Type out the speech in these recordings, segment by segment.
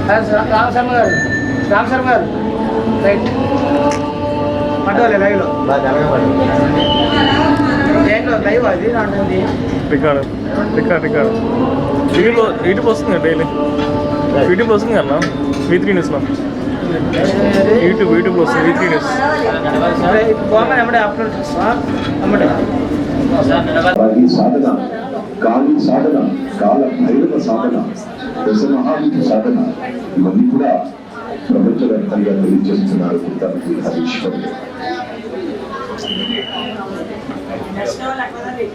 రామశర్మ గారు రైట్ పట్టుకోలే లైవ్లో లైవ్ అది ఉంటుంది రికార్డ్ యూట్యూబ్ వస్తుంది డైలీ యూట్యూబ్ వస్తుంది అన్న V3 న్యూస్లో యూట్యూబ్లో వస్తుంది V3 న్యూస్ పోగానే ఎమ్మడే అప్లోడ్ చేస్తా ఎమ్మడే సాధన కాళీ సాధన కాల భైరవ సాధన దశమహావిధి సాధన ఇవన్నీ కూడా ప్రపంచవ్యాప్తంగా తెలియజేస్తున్నారు తనకి హరీశ్వరుడు.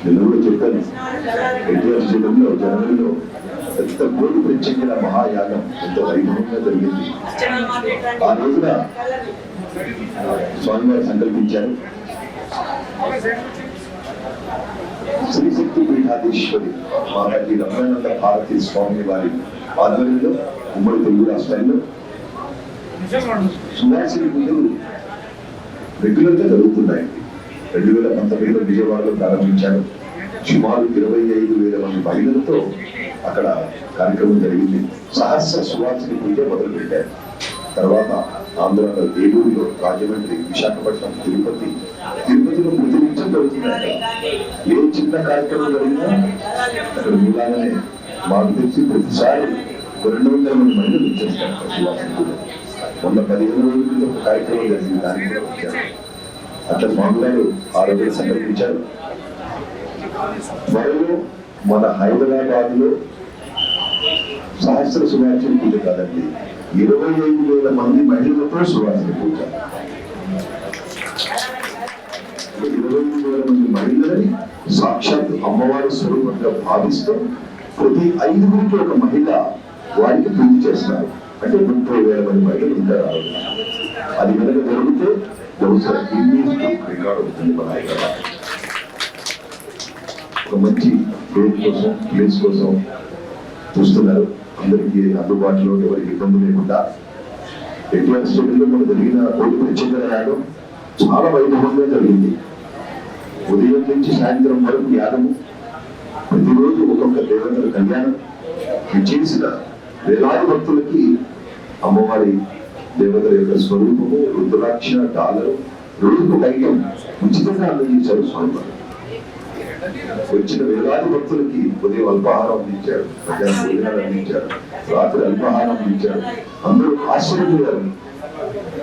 నేను కూడా చెప్పాను ఎన్టీఆర్ స్టేడియంలో జనవరిలో పెద్ద గోడు పెంచిన మహాయాగం ఎంతో వైభవంగా జరిగింది. ఆ రోజున స్వామివారు సంకల్పించారు శ్రీశక్తి పీఠాధీశ్వరి మహారాజీ రమణానంద భారతీ స్వామి వారి ఆధ్వర్యంలో ఉమ్మడి తెలుగు రాష్ట్రాల్లో సువాసిని పూజలు రెగ్యులర్ గా జరుగుతున్నాయి. 2019లో విజయవాడలో ప్రారంభించారు. సుమారు 25,000 మంది మహిళలతో అక్కడ కార్యక్రమం జరిగింది. సహస్ర సువాసిని పూజ మొదలు పెట్టారు. తర్వాత ఆంధ్రాలో ఏలూరులో, రాజమండ్రి, విశాఖపట్నం, తిరుపతిలో ప్రతినిత్యం జరుగుతున్నాయి. ఏ చిన్న కార్యక్రమం జరిగినా అక్కడ మూలాగానే మాకు తెలిసి ప్రతిసారి 200 మంది మహిళలు వచ్చేస్తారు సువాసిని పూజ. మొన్న 15 రోజుల క్రితం ఒక కార్యక్రమం జరిగింది, దానికి కూడా వచ్చారు. అట్లా స్వామి గారు ఆ రోజులు సంకల్పించారు. త్వరలో మన హైదరాబాద్ లో సహస్ర సువాసిని పూజ కాదండి, 25,000 మంది మహిళలతో సువాసిని పూజ. 25,000 మంది మహిళలని సాక్షాత్ అమ్మవారి స్వరూపంగా భావిస్తూ ప్రతి 5గురికి ఒక మహిళ వారికి పూజ చేస్తారు. అంటే 30,000 మంది మహిళలు ఉంటారు. అది కనుక జరిగితే బహుశా గిన్నీస్ బుక్ రికార్డ్ అవుతుంది మన హైదరాబాద్. ఒక మంచి ప్లేస్ కోసం చూస్తున్నారు. అందరికీ అందుబాటులో ఎవరికి ఇబ్బంది లేకుండా ఎన్టీఆర్ స్టేడియంలో మనం జరిగిన కోటి ప్రత్యేక యాగం చాలా వైభవంగా జరిగింది. ఉదయం నుంచి సాయంత్రం వరకు యాగము, ప్రతిరోజు ఒక్కొక్క దేవతల కళ్యాణం. చేసిన వేలాది భక్తులకి అమ్మవారి దేవతల యొక్క స్వరూపము, రుద్రాక్ష, డాలరు, రోజుకు ఐటం ఉచితంగా అందజేశారు స్వామి. వచ్చిన వేలాది భక్తులకి ఉదయం అల్పాహారం అందించారు, మధ్యాహ్నం భోజనాలు అందించారు, రాత్రి అల్పాహారం అందించారు. అందరూ ఆశ్చర్యపోయారు.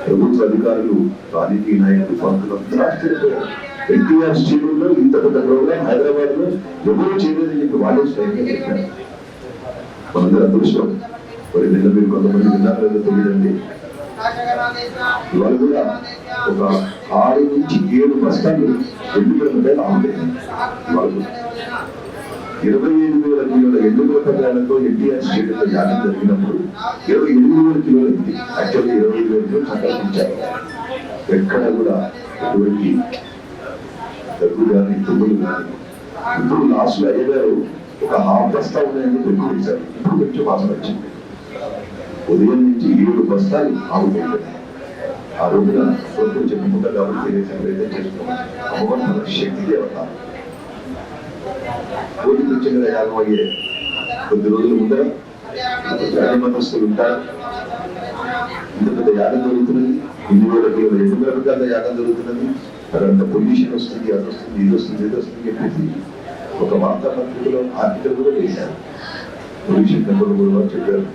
ప్రభుత్వ అధికారులు, రాజకీయ నాయకులు, భక్తులు అందరూ ఆశ్చర్యపోయారు. ఎన్టీఆర్ స్టేడియంలో ఇంత పెద్ద ప్రోగ్రాం హైదరాబాద్ లో ఎవరు చేయలేదని చెప్పి వాళ్ళే స్వయంగా చెప్పారు. మనందరూ అదృష్టం. మరి నిన్న మీరు కొంతమంది విన్నారు లేదో తెలియదండి, ఇవాళ కూడా ఒక 6 నుంచి 7 బస్తాలు ఎండుమిరపకాయలు ఆగుతాయి. ఇవాళ 25,000 కిలోల ఎండుమిరపకాయలతో ఎన్టీఆర్ స్టేడియంలో యాగం జరిగినప్పుడు 28,000 కిలోలు అయింది. యాక్చువల్గా 25,000 కిలోలు సంకల్పించారు. ఎక్కడ కూడా ఎటువంటి దగ్గు కానీ తుమ్ములు కానీ. ఇప్పుడు లాస్ట్ లో అయ్యగారు ఒక హాఫ్ బస్తా ఉన్నాయని ఎక్కువ ఇచ్చారు. ఇప్పుడు కొంచెం వాసన వచ్చింది. ఉదయం నుంచి 7 బస్తాలు ఆగుతాయి. ఆ రోజున కొంచెం చెప్పుకుంటా కాబట్టి ప్రయత్నం చేస్తున్నాం. అమ్మవారి శక్తి దేవత. కోటి ప్రత్యేకంగా యాగం అయ్యే కొద్ది రోజుల ముందర రాజమంత్రులు ఉంటారు. ఇంత పెద్ద యాగం జరుగుతున్నది, 2,000 కిలోల ఎండుమిరపకాయల యాగం జరుగుతున్నది. అక్కడంత పొల్యూషన్ వస్తుంది, అది వస్తుంది, ఇది వస్తుంది, ఇది వస్తుంది చెప్పేసి ఒక వార్తాపత్రికలో ఆర్టికల్ కూడా వేశారు. పొల్యూషన్ కంట్రోల్ కూడా చెప్పారు.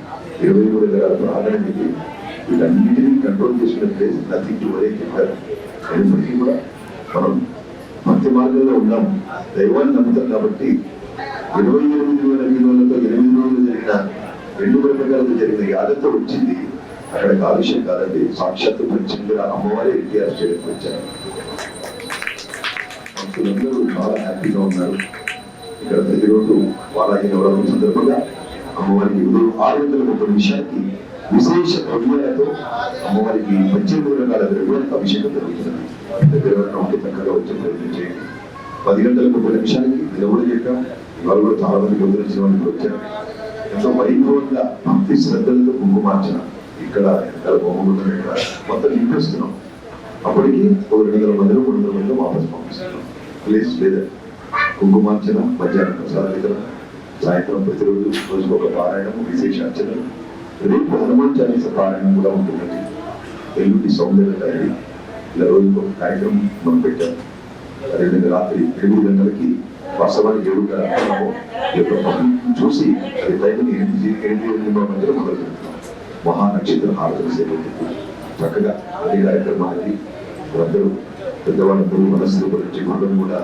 23 ఎకరాలకు ఆదరణ వీటన్నిటినీ కంట్రోల్ చేసిన ప్లేస్ నథింగ్ వరే చెప్పారు. అయినప్పటికీ కూడా మనం భక్తి మార్గంలో ఉన్నాం, దైవాన్ని నమ్ముతాం కాబట్టి 28,000 కిలోలతో 8 రోజులు జరిగిన ఎండుమిరపకాయలతో జరిగిన యాగంతో వచ్చింది. అక్కడ కాలుష్యం కాదండి, సాక్షాత్తు ప్రత్యేకంగా అమ్మవారి ఎన్టీఆర్ స్టేడియంకి వచ్చారు. భక్తులందరూ చాలా హ్యాపీగా ఉన్నారు. ఇక్కడ ప్రతిరోజు వారాహి నవరాత్రి సందర్భంగా అమ్మవారికి 630 నిమిషాలకి విశేష ద్రవ్యాలతో అమ్మవారికి 18 రకాల ద్రవ్యాలకు అభిషేకం జరుగుతుంది. దగ్గర ఉంటే చక్కగా వచ్చే ప్రయత్నం చేయండి. 10 గంటల 30 నిమిషాలకి నిలబడి చెప్పాం. ఇవాళ కూడా చాలా మంది గొంతులసిన వాళ్ళు వచ్చారు. ఎంతో వైభవంగా భక్తి శ్రద్ధలతో కుంకుమార్చన ఇక్కడ ఎక్కడ బొమ్మగుంటుంది ఇక్కడ మొత్తం నింపేస్తున్నాం. అప్పటికి ఒక 200 మందిలో 300 మందిలో వాపస్ పంపిస్తున్నాం. ప్లేస్ లేదా కుంకుమార్చన, మధ్యాహ్నం ప్రసాద వితరణ, సాయంత్రం ప్రతిరోజు రోజుకు ఒక పారాయణము, విశేషార్చనలు, రేపు హనుమాన్ చాలీస పారాయణం కూడా ఉంటుందండి. ఎల్లుండి సౌందర్య గారి ఇలా రోజుకు ఒక కార్యక్రమం మనం పెట్టాం. అదేవిధంగా రాత్రి 8 గంటలకి వాస్తవానికి 7:30 ఈ యొక్క పబ్లిక్ చూసి అది టైంని 8 మధ్యలో మొదలు పెడుతున్నాం. మహానక్షత్ర హారతుల సేవ ఉంటుంది. చక్కగా అదే కార్యక్రమానికి అందరూ పెద్దవాళ్ళందరూ మనస్సు గురించి గుండం కూడా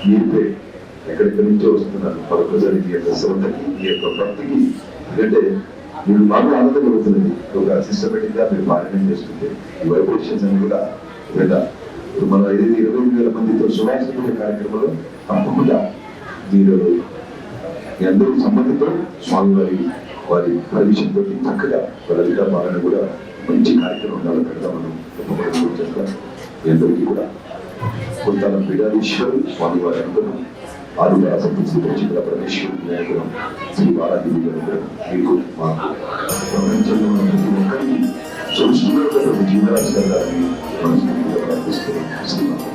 మీరే ఎక్కడెక్కడి నుంచో వస్తున్నారు. మరొకసారి ఈ యొక్క శ్రద్ధకి ఈ యొక్క భక్తికి ఎందుకంటే మీరు బాగా ఆనందం కలుగుతున్నది. ఒక సిస్టమేటిక్ గా మీరు పారాయణం చేస్తుంటే ఈ వైబ్రేషన్స్ అని కూడా లేదా ఇప్పుడు మనం 25,000 మందితో సువాసన కార్యక్రమంలో తప్పకుండా మీరు మీ అందరూ సంబంధితో స్వామి వారి ప్రవేశంతో చక్కగా లలిత పాలన కూడా మంచి కార్యక్రమం ఉండాలి కదా. మనం తప్పకుండా చేస్తాం. మీ అందరికీ కూడా కొంత పీడాధీశ్వరు స్వామి వారి అందరూ ఆదివార సంతృప్తి ప్రచితుల పరమేశ్వరు నాయకులు శ్రీ బాలాజీ గారు మీకు మాకు ప్రపంచంలో ఉన్న ప్రతి ఒక్కరికి సృష్టిలో ప్రతి జీవరాశి గారిని మనస్ఫూర్తిగా ప్రార్థిస్తున్నాం. శ్రీమాన్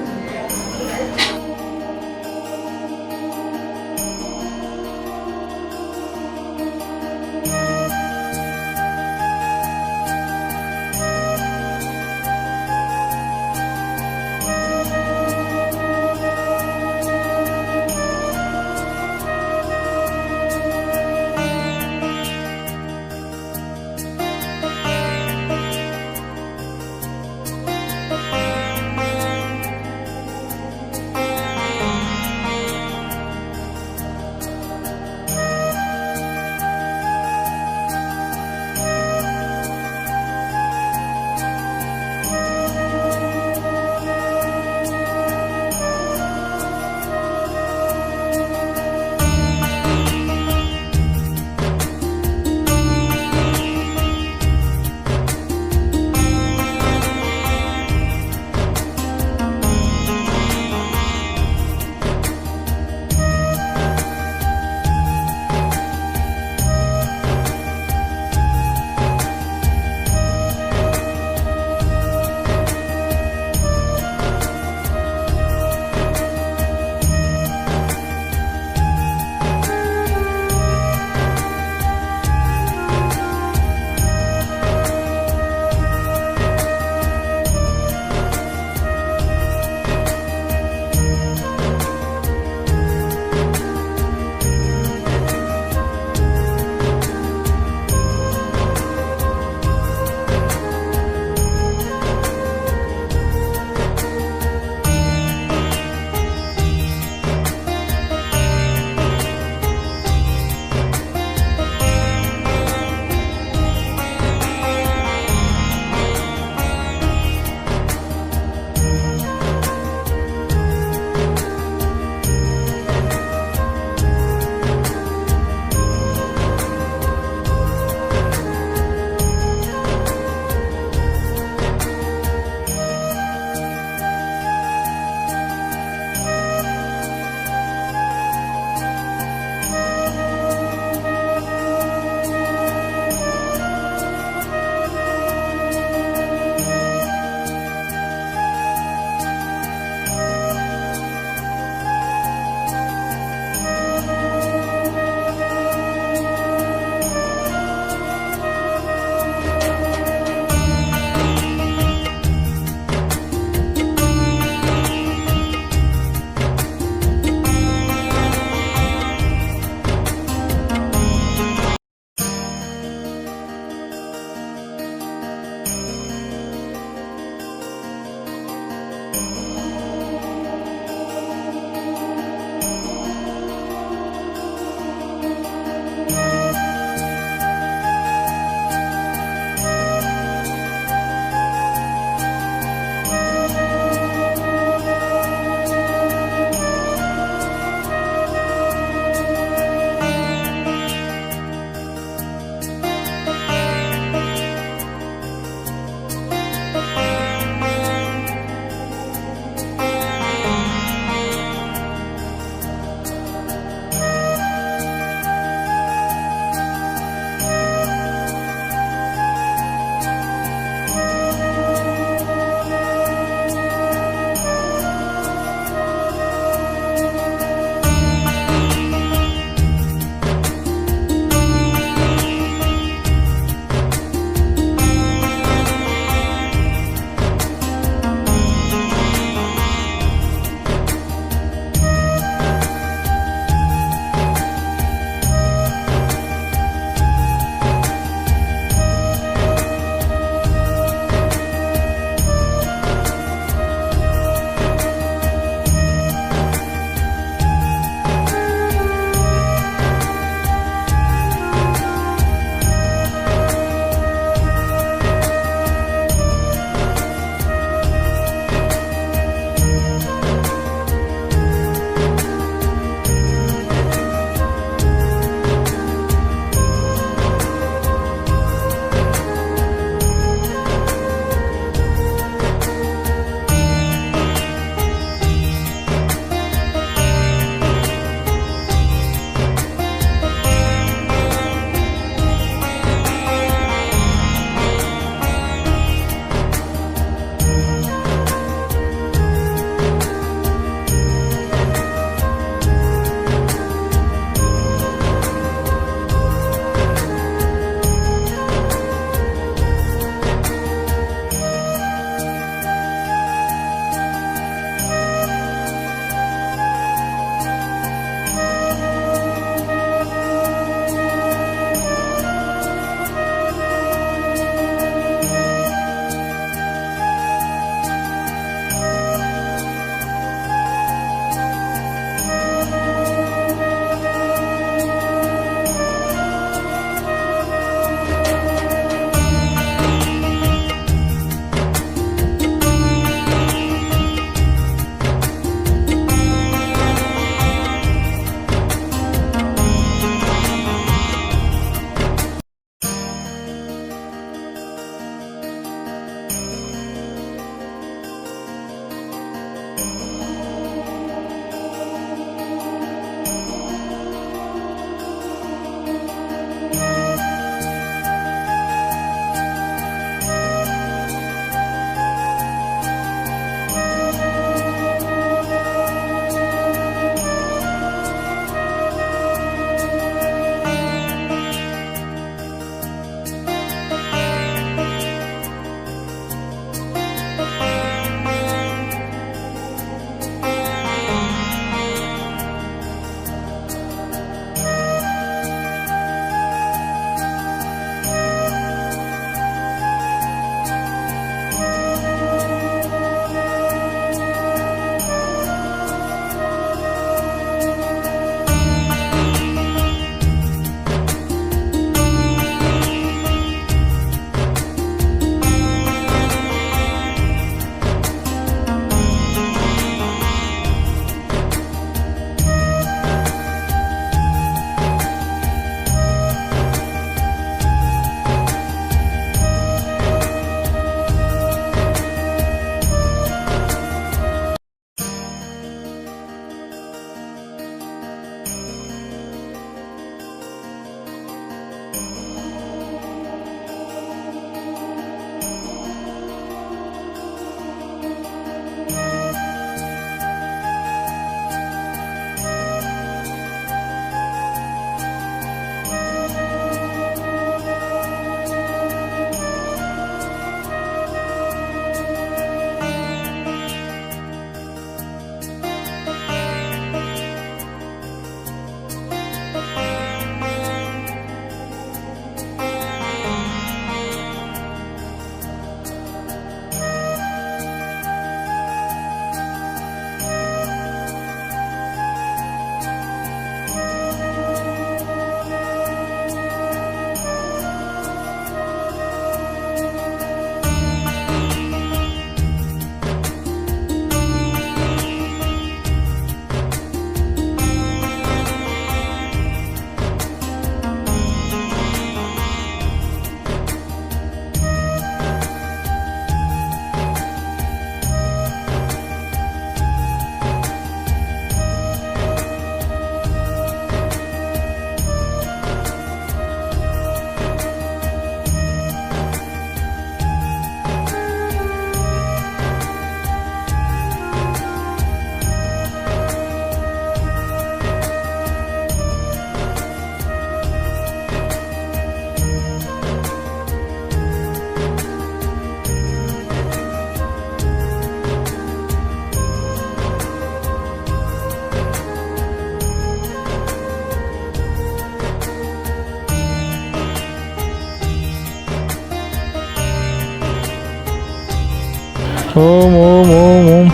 ఓం ఓం ఓం ఓం.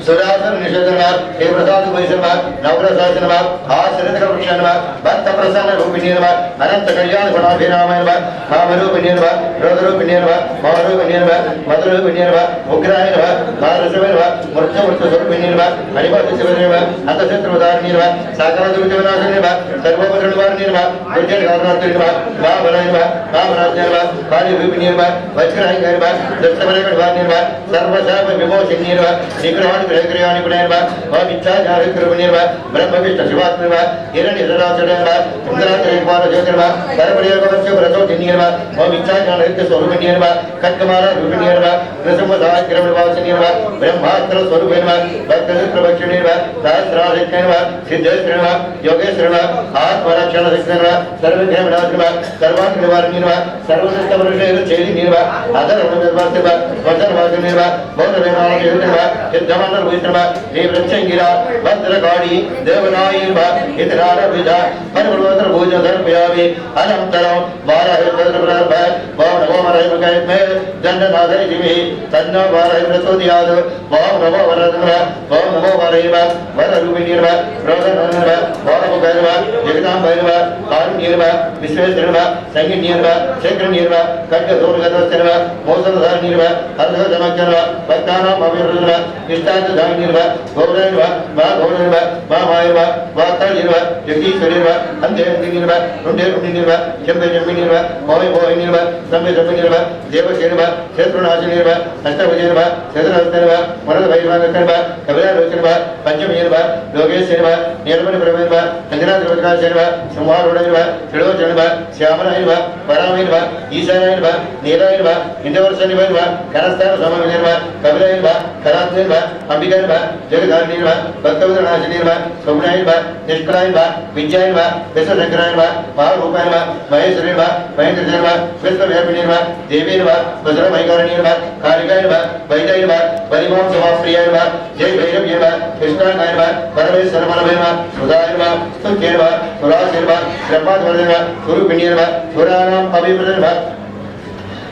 सुरासन निषेधनवा हे प्रसाद वैष्णवा नवरसासनवा आश्रित वृक्षणवा भक्त प्रसन्न रूपिणीनवा अनंत कल्याण गुणाभिरामनवा कामरूपिणीनवा रोगरूपिणीनवा महारूपिणीनवा मधुरूपिणीनवा उग्रायनवा भारसवनवा मृत्युमृत्य स्वरूपिणीनवा हरिभक्तशिवनवा अंतशत्रुदारणीनवा सागरदुर्जवनाशनवा सर्वपरिणवारणीनवा दुर्जनकारणीनवा महाबलायनवा महाबलायनवा कालीरूपिणीनवा वज्रायनवा दत्तबलगणवारणीनवा सर्वशाप विमोचनीनवा निग्रहाणि ग्रहग्रहाणि गुणेनवा अविच्छाज्ञानकरुणेनवा ब्रह्मविष्णु शिवात्मनवा हिरण्यधराचरणेनवा इंद्राचरणेनवा ज्योतिर्वा परमरियोगवस्य व्रतोजिनीनवा अविच्छाज्ञानकस्वरूपिणीनवा खड्गमाला रूपिणीनवा नृसिंहदाग्रमवासिनीनवा ब्रह्मास्त्र स्वरूपेनवा भक्तचित्रभक्षिणीनवा सहस्राधिक्येनवा सिद्धेश्वरेणवा योगेश्वरेणवा आत्मरक्षणशक्तिनवा सर्वज्ञविनाशिनवा सर्वाग्निवारणीनवा सर्वदुष्टवर्षेरुचेलिनीनवा अधर्मनिर्वासिनवा वचनवासिनीनवा बौद्धवेदान्तयोगिनवा सिद्धमण्डल वैष्णवा देवरक्षंगिरा भद्रकाली देवनायिनवा इतरारविदा परमलोत्र भोजन समर्पयामि अनन्तरं वाराहस्त्रप्रभ वां नमो वराहमकैमे दण्डनाथरिजिमि तन्नो वाराहप्रचोदयात् वां नमो वरदनवा वां नमो वाराहवा वररूपिणीर्वा रोदननवा वारमुखैर्वा जगदाम्बैर्वा कारुण्यैर्वा विश्वेश्वरैर्वा संगिण्यैर्वा शेखरण्यैर्वा खड्गदोर्गदस्तैर्वा मोसलधारणीर्वा अर्धजमज्ञर्वा भक्तानां अभिवृद्धिर्वा इष्टार्थधारणीर्वा गौरैर्वा मा गौरैर्वा मा मायर्वा वाक्तालीर्वा जगदीश्वरीर्वा अन्धेन्द्रीर्वा रुण्डेरुण्डिर्वा चम्बेजम्बिनीर्वा मोहि मोहिनीर्वा सम्बेजम्बिनीर्वा देवसेनर्वा क्षेत्रनाशिनीर्वा अष्टभुजेर्वा क्षेत्रहस्तर्वा वरदभैर्वागर्वा कपिलालोचनर्वा पंचमीर्वा लोकेश्वरर्वा नीलमणिप्रभेर्वा अंजनाद्रिवत्काशर्वा संहारूढैर्वा त्रिलोचनर्वा श्यामलायर्वा परामैर्वा ईशानायर्वा नीलायर्वा इंद्रवर्षनिर्वा करस्थान सममिर्वा कपिलायर्वा करात्मैर्वा अंबिकायर्वा जगदारणीर्वा भक्तवदनाशिनीर्वा सौम्यायर्वा निष्कलायर्वा विद्यायर्वा विश्वशंकरायर्वा महारूपायर्वा महेश्वरीर्वा महेन्द्रजर्वा विश्वव्यापिनीर्वा देवीर्वा वज्रमैकारणीर्वा कालिकायर्वा वैदायर्वा बलिमां समाप्रियायर्वा जय भैरव्यर्वा कृष्णाकायर्वा परमेश्वरमनभैर्वा सुधायर्वा स्तुत्यर्वा सुराशिर्वा ब्रह्माध्वर्यर्वा सुरूपिणीर्वा सुराणां पवित्रर्वा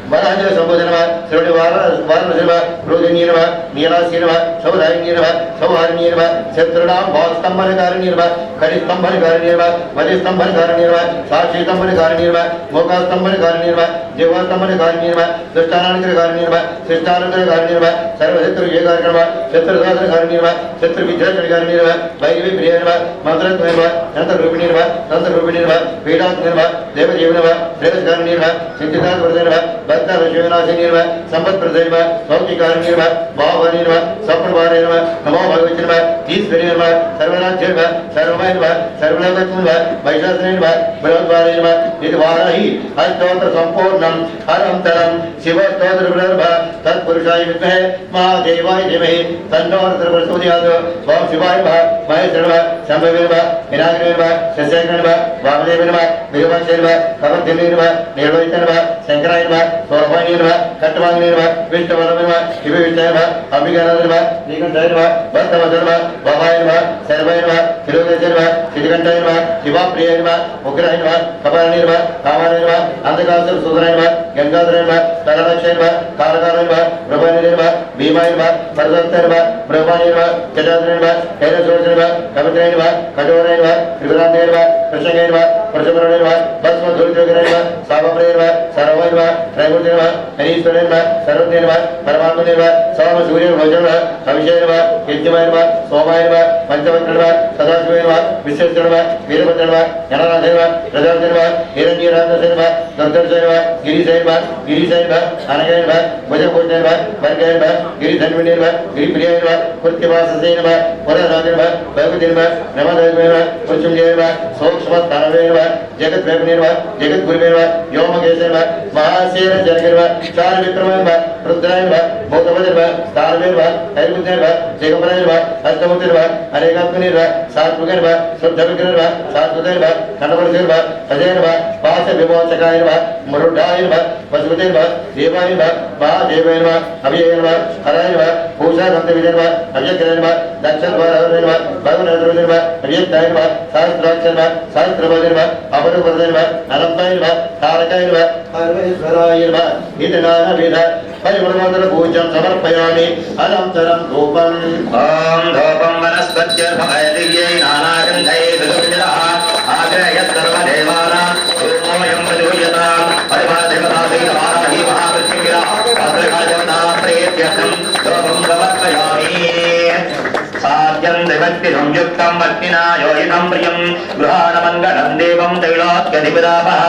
वराजय संबोधनवा श्रवण वारणसिर्वा रोदिनीर्वा नीलासीर्वा सौदायिनीर्वा सौहारिणीर्वा शत्रुणां भावस्तंभनकारिणीर्वा खडिस्तंभनकारिणीर्वा मदिस्तंभनकारिणीर्वा साक्षीस्तंभनकारिणीर्वा मोकास्तंभनकारिणीर्वा जीवोत्तमकारिणी नमः दुष्टानान्तरकारिणी नमः शिष्टानान्तरकारिणी नमः सर्वशत्रुविजयकारिणी नमः शत्रुसाधनकारिणी नमः शत्रुविध्वंसकारिणी नमः वैरिप्रिय नमः मंत्रत्वय नमः नंतरूपिणी नमः नंतरूपिणी नमः पीडात्मने नमः देवजीव नमः श्रेयस्कारिणी नमः सिद्धिदात्प्रदे नमः भक्तविश्वनाशिनी नमः संपत्प्रदे नमः सौख्यकारिणी नमः भाववाणी नमः स्वप्नवारे नमः नमो भगवते नमः ईश्वरी नमः सर्वराज्य नमः सर्वमय नमः सर्वलोकत्व नमः महिषासुरे नमः बृहद्वारे नमः निर्वाराहि अष्टोत्तर संपूर्णं अनंतरं शिवस्तोत्रनमः तत्पुरुषाय विद्महे महादेवाय धीमहि तन्नो प्रचोदयात् ओम शिवाय नमः महेश्वर नमः शंभवे नमः विनायकाय नमः शस्यकाय नमः वामदेव नमः विरूपाक्षाय नमः कवरदेवी नमः निर्वहिताय नमः शंकराय नमः सौरभाय नमः कट्टवांगिने नमः विष्णुवल्लभाय नमः शिवविष्टाय नमः अम्बिकानाथ नमः नीलकंठाय नमः भक्तवत्सल नमः भवाय नमः सर्वाय नमः त्रिलोकेशाय नमः श्रीकंठाय नमः शिवाप्रियाय नमः उग्राय नमः कपालाय नमः कामाय नमः अंधकासुर सुदराय नमः गंगाधराय नमः तलरक्षाय नमः कारकाराय नमः प्रभाय नमः भीमाय नमः परदत्ताय नमः ब्रह्माय नमः जटाधराय नमः कैलासोत्सवाय नमः कवित्राय नमः कठोराय नमः त्रिपुरांताय नमः कृष्णाय नमः परशुराय नमः भस्मधूलितोग्राय नमः सावप्रियाय नमः सर्वाय नमः त्रैमूर्ते नमः हरीश्वराय नमः सर्वज्ञाय नमः परमात्मने नमः सोमसूर्यभोजनाय नमः अभिषेकाय नमः यज्ञमाय नमः सोमाय नमः पंचवक्त्र नमः सदाशिवाय नमः विश्वेश्वराय नमः वीरभद्राय नमः गणनाथाय नमः प्रजापते नमः हिरण्यराजाय नमः दुर्धर्षाय नमः गिरीशाय नमः अनगाय नमः भुजभूषणाय नमः वर्गाय नमः गिरिधन्विने नमः गिरिप्रियाय नमः कृत्यवाससे नमः वरराजाय नमः भगवते नमः नमोदाय नमः मृत्युंजय नमः सूक्ष्मस्थानवे नमः जगद्व्यापिने नमः जगद्गुरुवे नमः व्योमकेशाय नमः महाशेरजनके नमः चारविक्रमाय नमः रुद्राय नमः भूतपदे नमः स्थानवे नमः हैर्बुद्धाय नमः जगपराय नमः अष्टमुखे नमः अनेकात्मने नमः सात्विके नमः शुद्धविग्रहे नमः शाश्वताय नमः खण्डपरसे नमः अजय नमः पाशविमोचकाय नमः मुरुडाय नमः पशुपते नमः देवाय नमः महादेवाय नमः अभिजय नमः हराय नमः भूषानन्दविजय नमः अव्यग्राय नमः दक्षद्वाराय नमः भगवनाथाय नमः अव्यक्ताय नमः सहस्राक्षाय नमः सहस्रपदे नमः अमरपदे नमः अनंताय नमः तारकाय नमः सर्वेश्वराय नमः इदनानविध परिमलमंगलपूज्यं समर्पयामि अनन्तरं धूपम् ॐ धूपं वनस्पत्यर्भय दिव्यै नानागन्धैः सुगन्धितः आग्रह्यत् सर्वदेवानां धूमोऽयं प्रचोदयतां परिवारदेवतासहितवाराही महामृत्युञ्जया भद्रकालदेवता प्रेत्यर्थं धूपं समर्पयामि साध्यं देवत्ति संयुक्तं भक्तिना योजितं प्रियं गृहाणमङ्गलं देवं तैलोक्यधिपदापः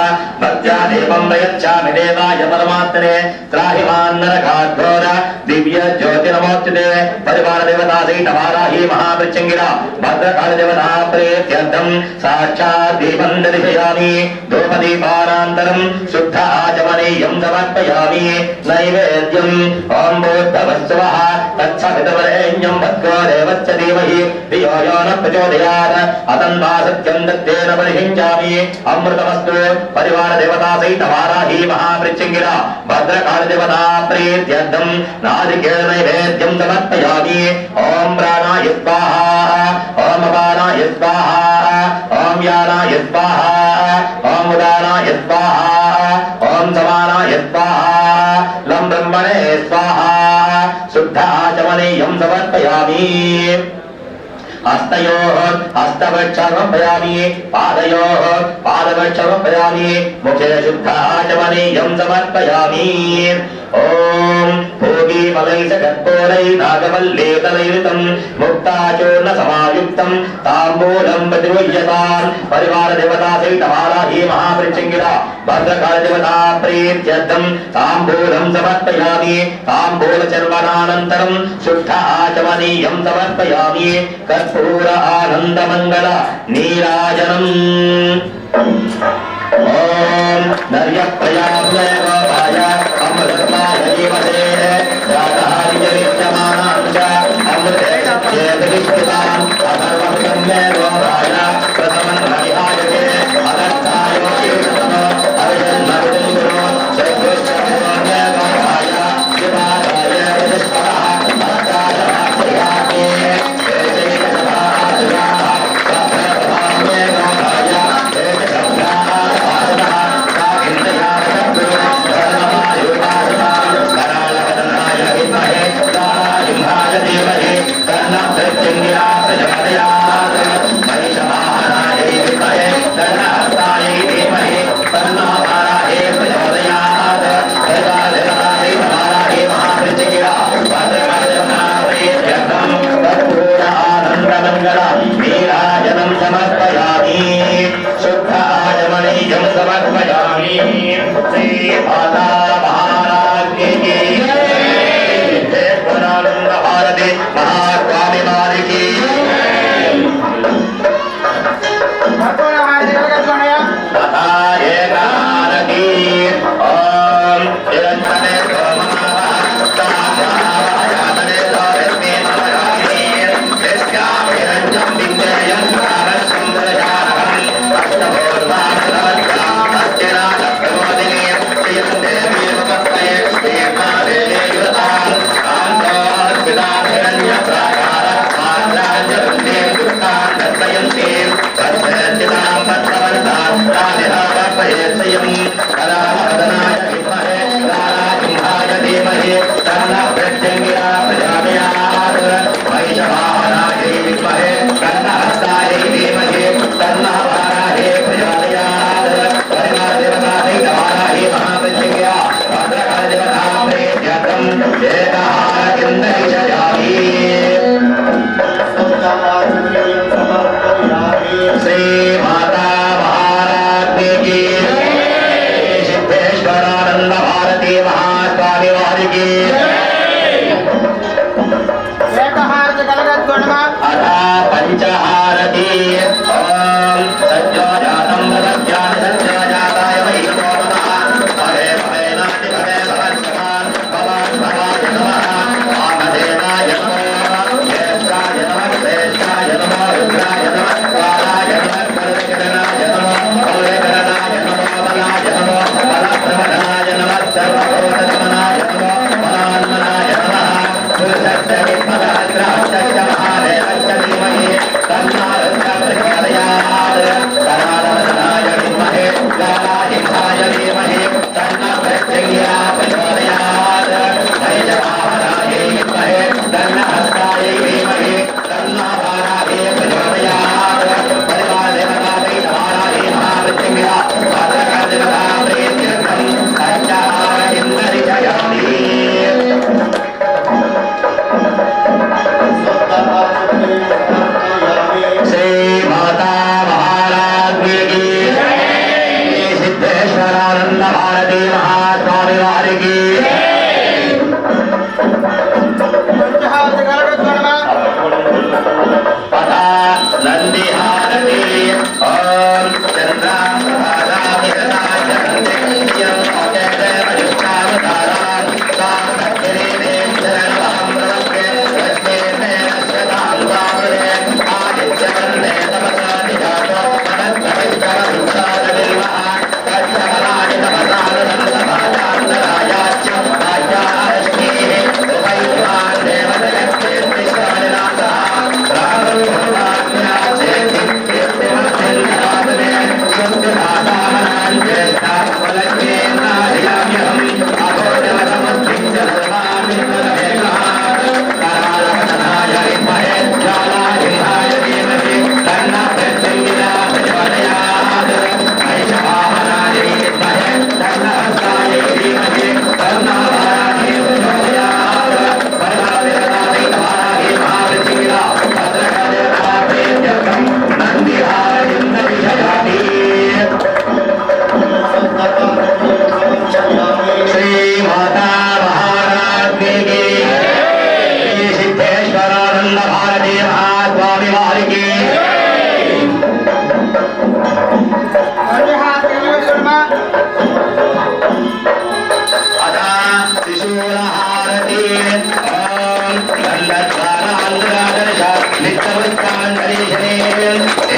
भक्त्या देवं प्रयच्छामि देवाय परमात्मने त्राहि मान्नरकाद्घोर दिव्य ज्योतिर्नमोऽस्तुते परिवारदेवता सहितवाराही महामृत्युञ्जया भद्रकालदेवता प्रेत्यर्थं साक्षात् दीपं दर्शयामि धूपदीपानान्तरं शुद्ध आचमनीयं समर्पयामि नैवेद्यं ॐ बोद्धवस्वः तत्सवितवरेण्यं भद्रो देवस्य धीमहि धियो यो न प्रचोदयात् अतन्वा सत्यं दत्तेन परिहिञ्जामि अमृतमस्तु परिवारदेवता सहितवाराही महामृत्युञ्जया भद्रकालदेवता प्रीत्यर्थं नारिकेलनैवेद्यं समर्पयामि ॐ प्राणाय स्वाहा ॐ अपानाय स्वाहा ॐ व्यानाय स्वाहा ॐ उदानाय स्वाहा ॐ समानाय स्वाहा लं ब्रह्मणे स्वाहा शुद्ध आचमनीयं समर्पयामि हस्तयोः हस्तवक्षमर्पयामि पादयोः पादवक्षमर्पयामि मुखे शुद्ध आचमनीयं समर्पयामि ॐ भोगीफलैर्कर्पूरैः नागवल्लीतलैर्युतं मुक्ताचूर्णसमायुक्तं ताम्बूलं प्रतिगृह्यतां परिवारदेवता सहितवाराही महामृत्युञ्जया भद्रकालदेवता प्रीत्यर्थं ताम्बूलं समर्पयामि ताम्बूलचर्वणानन्तरं शुद्ध आचमनीयं समर्पयामि कर्पूर आनन्दमङ्गल नीराजनम् ॐ नर्यप्रयाय गोपाय अमृतमाय जीवसे जातहार्यविद्यमानाञ्च अमृते चेतविष्टिताम् अथर्वं मे गोपाय प्रथमं हरिहायते अगत्ताय शीर्षतमो अभिजन्मविदं गुरो चतुष्टमो मे गोपाय शिवाय प्रतिष्ठः भक्ताय प्रियाते India श्रियं कलावदनाय विद्महे कालाजिह्वाय धीमहि तन्नः प्रत्यङ्गिरात् प्रचोदयात् वैशवाहनायै विद्महे कन्नहस्तायै धीमहि तन्नः वाराहे प्रचोदयात् परिवारदेवतायै वाराहे महाप्रत्यङ्ग्या भद्रकालदेवतां प्रेत्यर्थम् एकाहार इन्द्रैषयामि श्री माता महाराज्ञी की सिद्धेश्वरानंद भारती महास्वामी वारी की ఏకహారతి కలగద్గుణమా अथा पंचहारती ओम सज्जोजातं भगवत्यान सज्जोजाताय वै नमो नमः हरे भवेनाति भवे भवत्समान् भवान् भवाय नमः वामदेवाय नमः ज्येष्ठाय नमः श्रेष्ठाय नमः रुद्राय नमः कालाय नमः कलकरणाय नमः कौलेकरणाय नमः बलाय नमः बलप्रवदनाय नमः सर्वभूतगमनाय नमः बलान्मनाय नमः पुरुषस्य विद्महस्त्रास्य महादेवस्य धीमहि तन्नो रुद्रः प्रचोदयात् कलावदनाय विद्महे कालाजिह्वाय धीमहि तन्नः प्रत्यङ्गिरात् प्रचोदयात् वैशवाहनाय विद्महे कन्नहस्ताय धीमहि तन्नः वाराहे प्रचोदयात् परिवारदेवतायै वाराहे महाप्रत्यङ्गिरा भद्रकालदेवतां प्रीत्यर्थम् पंचहार इन्द्रैषयामि श्री माता महाराज्ञी की सिद्धेश्वरानंद भारती महास्वामी वारी की పంచహారతి కలగద్గుణమా पता नंदी हारती ओम श्री माता महाराज्ञी की सिद्धेश्वरानंद भारती महास्वामी वारी की పంచహారతి కలగద్గుణమా अदा त्रिशूलहारती ओम दण्डद्वारान्तरादर्श नित्यवृत्तान्तरीशने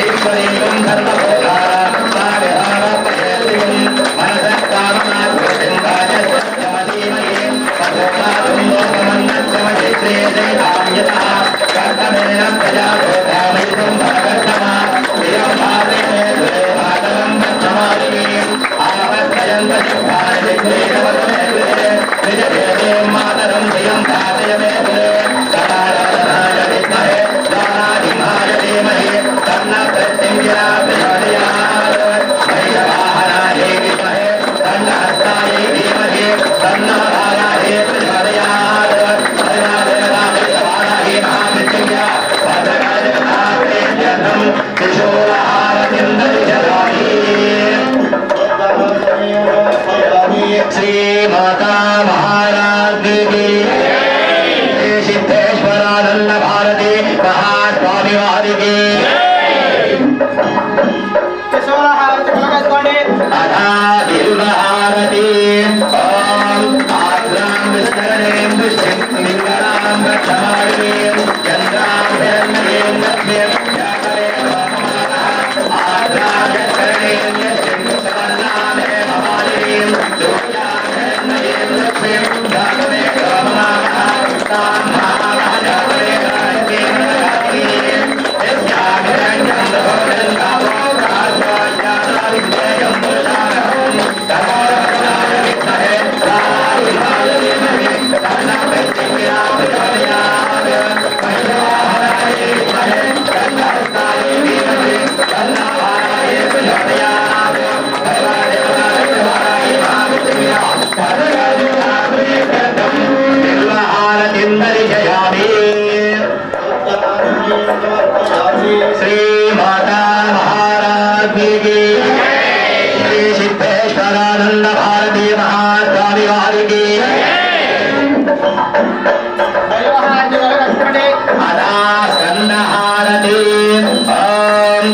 ईश्वरीं धर्मभोगार स्वाविहारपशेत्रिं मनसत्कामनाथोचिन्ताय सत्यमधीमहि पठोनाथं लोकमन्नच्चमचित्रे दैवाम्यतः कर्तमेन प्रजाभोगामयितुं भगवत्तमा प्रियं भावेन दुरेवादनं वच्चमालिनी मातरं धियं धातय मे कुले कलावदनाय विद्महे कालाजिह्वाय धीमहि तन्नः प्रत्यङ्गिरात् प्रचोदयात् वैशवाहनाय विद्महे कन्नहस्ताय धीमहि तन्नः वाराहे प्रचोदयात् परिवारदेवतायै वाराहे महाप्रत्यङ्ग्या भद्रकालदेवतां प्रीत्यर्थम् श्री माता महाराज की श्री सिद्धेश्वरानंद भारती महास्वामी वारी की దైవహారతి కలగట్టుకోండి अदा स्कंदहारती ओम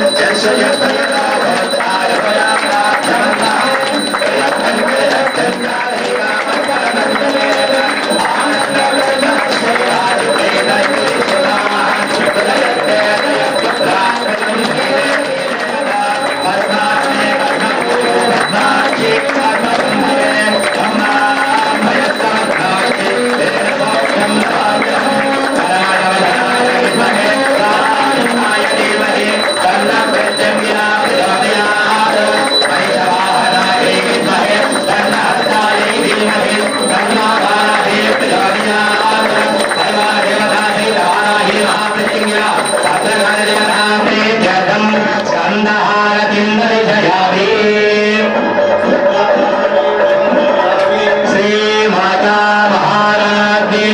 श्री माता महाराज की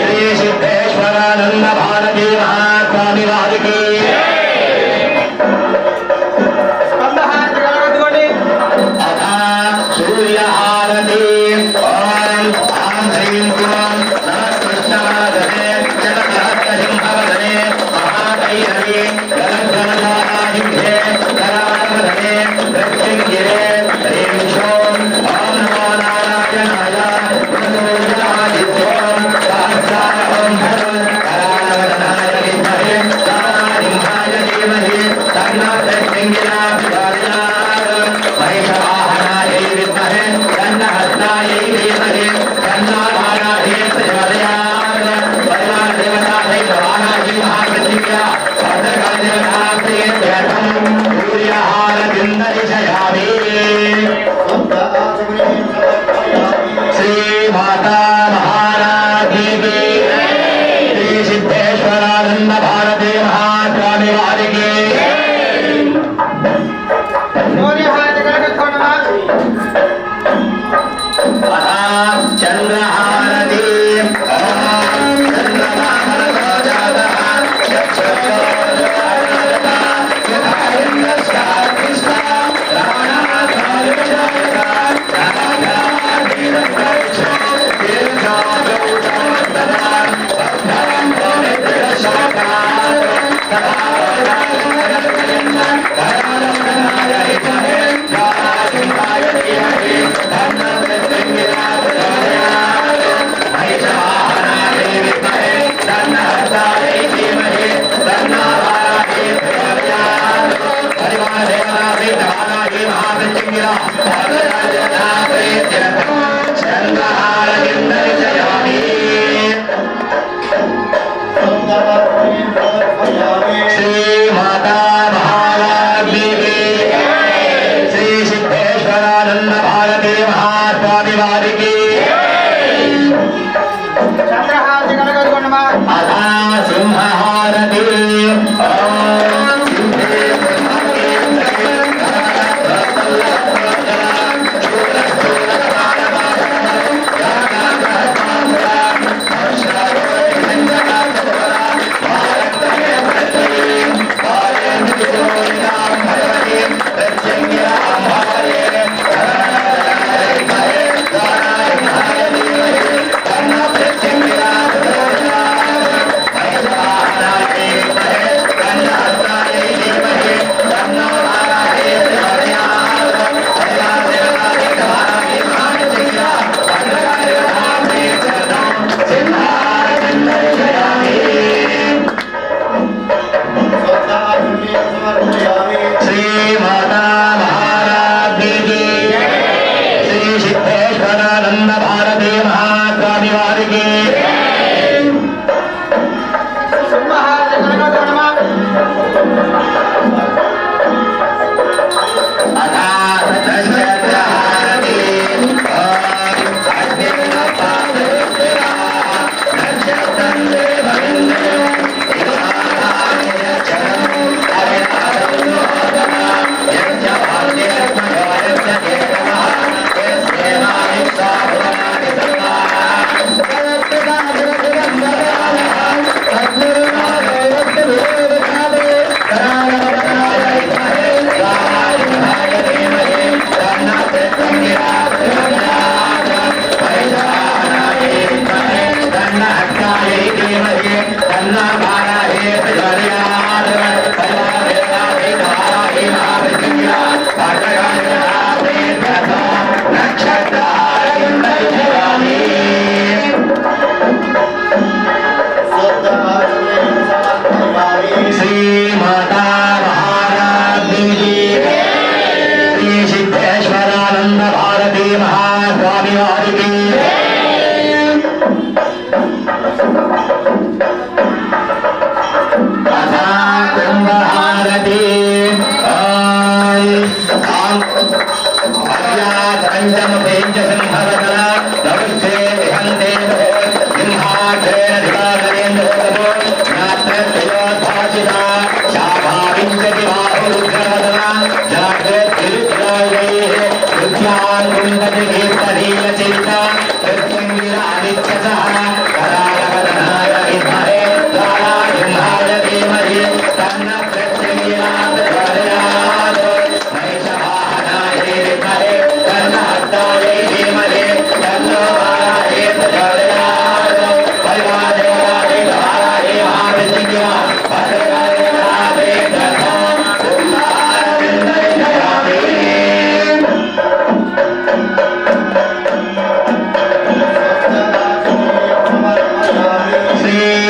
श्री सिद्धेश्वरानंद भारती महास्वामी वारी की స్కందహారతి కలగట్టుకోండి अथा सूर्यहारती ओम आं ह्रीं क्लीं नमः कृष्णवादने जगत्सहस्रसिंहवदने महाकैहरे जलप्रमदाहिंसे जलावदने प्रत्यङ्गिरे ह्रीं शों ॐ नमो नारायणाय नमोऽजादित्यों सहस्रारं करावदनाय विद्महे कामालिंहाय धीमहि तन्नो प्रत्यङ्गिरा प्रचोदयात् महिषवाहनाय विद्महे तन्नहस्तायै धीमहि तन्नो नारायणाय प्रचोदयात् परिवारदेवतायै भवानायै महाप्रतिज्ञा भद्रकालदेवताप्रियत्यर्थं सूर्यहारतिं दर्शयामि श्री माता महाराज की श्री सिद्धेश्वरानंद भारती महास्वामी वारी की సూర్యహారతి కలగట్టుకోండమ్మా चंद्रहारती श्री माता महाराज की श्री सिद्धेश्वरानंद भारती महास्वामी वारी की చంద్రహారతి కలగట్టుకోండమ్మా अथा सिंहहारती ओम सिंहे Thank you.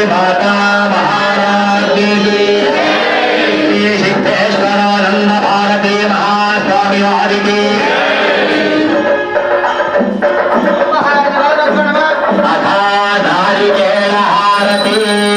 माता महाराज की श्री सिद्धेश्वरानंद भारती महास्वामी वारी की अथा नारिकेल हारती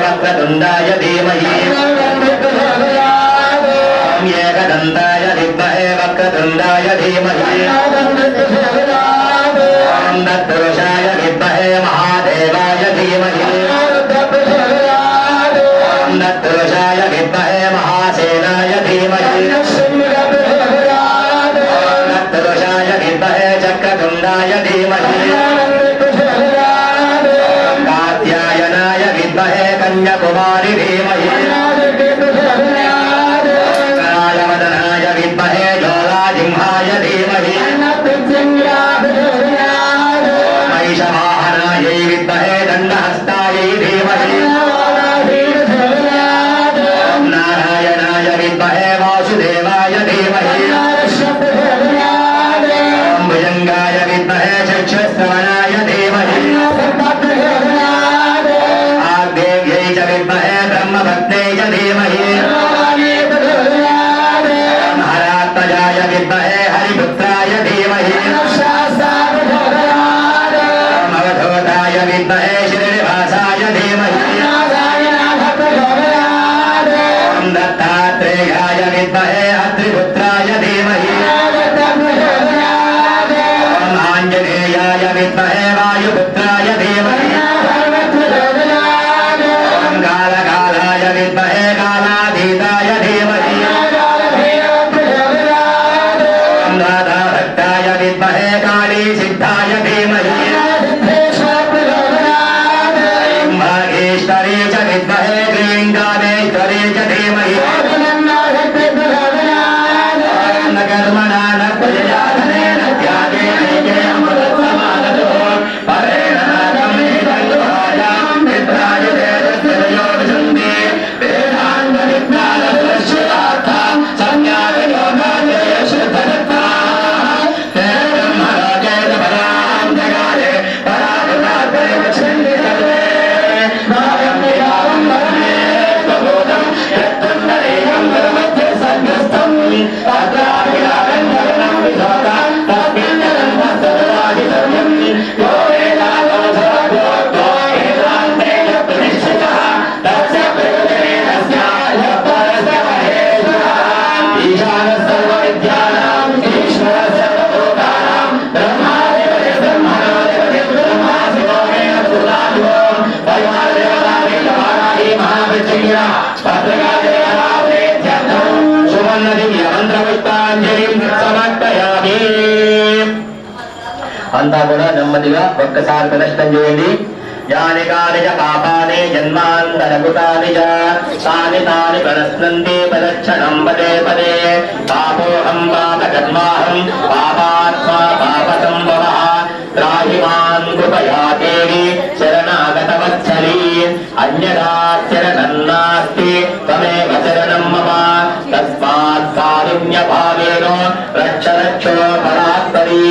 वक्रतुण्डाय धीमहि एकदन्ताय विद्महे वक्रतुण्डाय धीमहि तत्पुरुषाय विद्महे महादेवाय धीमहि तत्पुरुषाय विद्महे महासेनाय धीमहि तत्पुरुषाय विद्महे चक्रतुण्डाय धीमहि कन्याकुमारी धीमहि कालवदनाय विद्महे ज्वालाजिह्वाय धीमहि महिषवाहनायै विद्महे दण्डहस्तायै धीमहि नारायणाय विद्महे वासुदेवाय धीमहि भुजङ्गाय विद्महे चक्षुश्रवणाय धीमहि विद्महे ब्रह्मभक्ते च धीमहि हरात्मने అంతా కూడా నెమ్మదిగా ఒక్కసారి ప్రదర్శనం చేయండి. యాని కాని చ పాపాని జన్మాంతరకృతాని చ తాని తాని ప్రదర్శనంతి ప్రదక్షిణం పదే పదే. పాపోహం పాపకర్మాహం పాపాత్మా పాపసంభవః త్రాహి మాం కృపయా దేవి శరణాగతవత్సలీ. అన్యథా శరణం నాస్తి త్వమేవ శరణం మమ. తస్మాత్ కారుణ్యభావేన రక్ష రక్షో పరాత్పరీ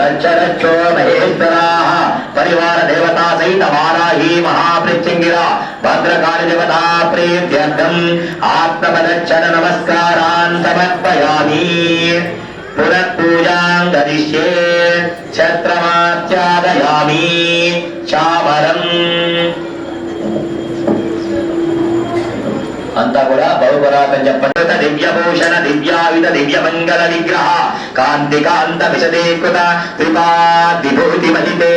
రక్ష రక్షో మహేశ్వరాః. పరివార దేవతా సహిత వారాహి మహాప్రత్యంగిర భద్రకాళి దేవతా ప్రీత్యర్థం ఆత్మపదక్షణ నమస్కారాన్ సమర్పయామి. పునఃపూజాం కరిష్యే ఛత్రమాచ్ఛాదయామి. చామరం అంతా కూడా బహుపరాతం చెప్పండి. దివ్యభూషణ దివ్యాయుధ దివ్యమంగళ విగ్రహ కాంతి కాంత విశదీకృత త్రిపాదిభూతి మహితే.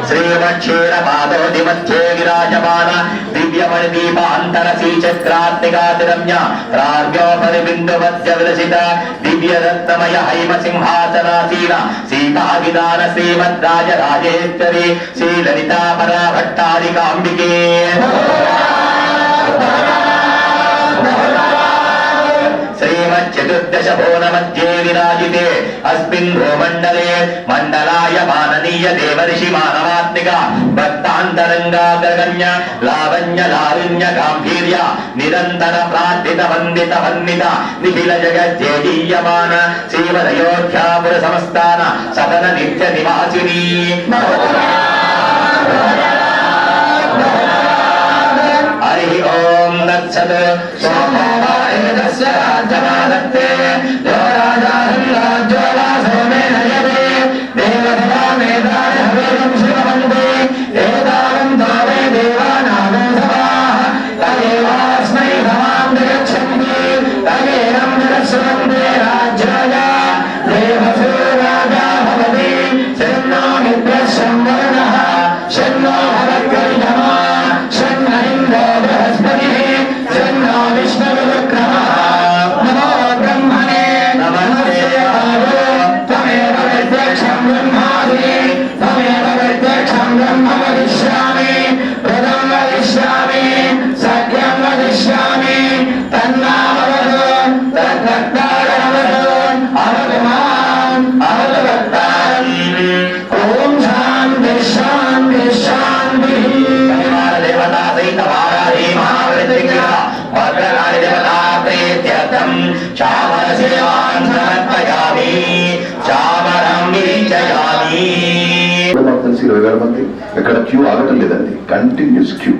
శ్రీమక్షేర పాదోది మధ్యే విరాజమాన దివ్యమణి దీపాంతర శ్రీచక్రాత్మికాతిరమ్య రాజ్యోపరి బిందు మధ్య విలసిత దివ్య రత్నమయ హైమ సింహాసనాసీన సీతా విధాన శ్రీమద్రాజ రాజేశ్వరి శ్రీ లలితా పరా భట్టారికాంబికే. శ్రీమచ్చతుర్దశ భువన మధ్యే విరాజితే అస్మిన్ భూమండలే మండలాయ మాననీయ దేవర్షి మానవాత్మిక భక్తాంతరంగాగ్రగణ్య లావణ్య లారుణ్య గాంభీర్య నిరంతర ప్రార్థిత వందిత వందిత నిఖిల జగజ్జేయమాన శ్రీమదయోధ్యాపుర సంస్థాన సదన నిత్య నివాసిని. హరి ఓం దత్సత్ సోమవారేదస్య రాజ్యమాదత్తే యో రాజాహం రాజ్యోవాసో మే నయతే దేవదేవా మేధాయ హవేదం శివవందే ఏతావం తావే దేవానాగో సభాః తదేవాస్మై సమాం జగచ్చంతి తదేవం జగత్సువందే రాజ్యాయ దేవసో రాజా భవతి శన్నో మిత్రశం వరుణః శన్నో భవద్గరిణమా శన్న ఇంద్రో బృహస్పతిః శన్నో విష్ణురుక్రమః. నమో బ్రహ్మణే నమస్తే ఆదో త్వమేవ ప్రత్యక్షం బ్రహ్మాసి త్వమేవ ప్రత్యక్షం బ్రహ్మ వదిష్యామి ప్రదం వదిష్యామి సత్యం వదిష్యామి తన్నామవదు తద్భక్తారమవదు అవదు మాం అవదు భక్తారం. ఓం శాంతి శాంతి శాంతి. దేవతా సహిత వారాహి మహాప్రత్యంగిర భద్రకాళి దేవతా ప్రీత్యర్థం చామర సేవాన్ సమర్పయామి. చామరం విరిచయామి. నాకు తెలిసి 20,000 మంది ఎక్కడ క్యూ ఆగటం లేదండి. Continuous queue.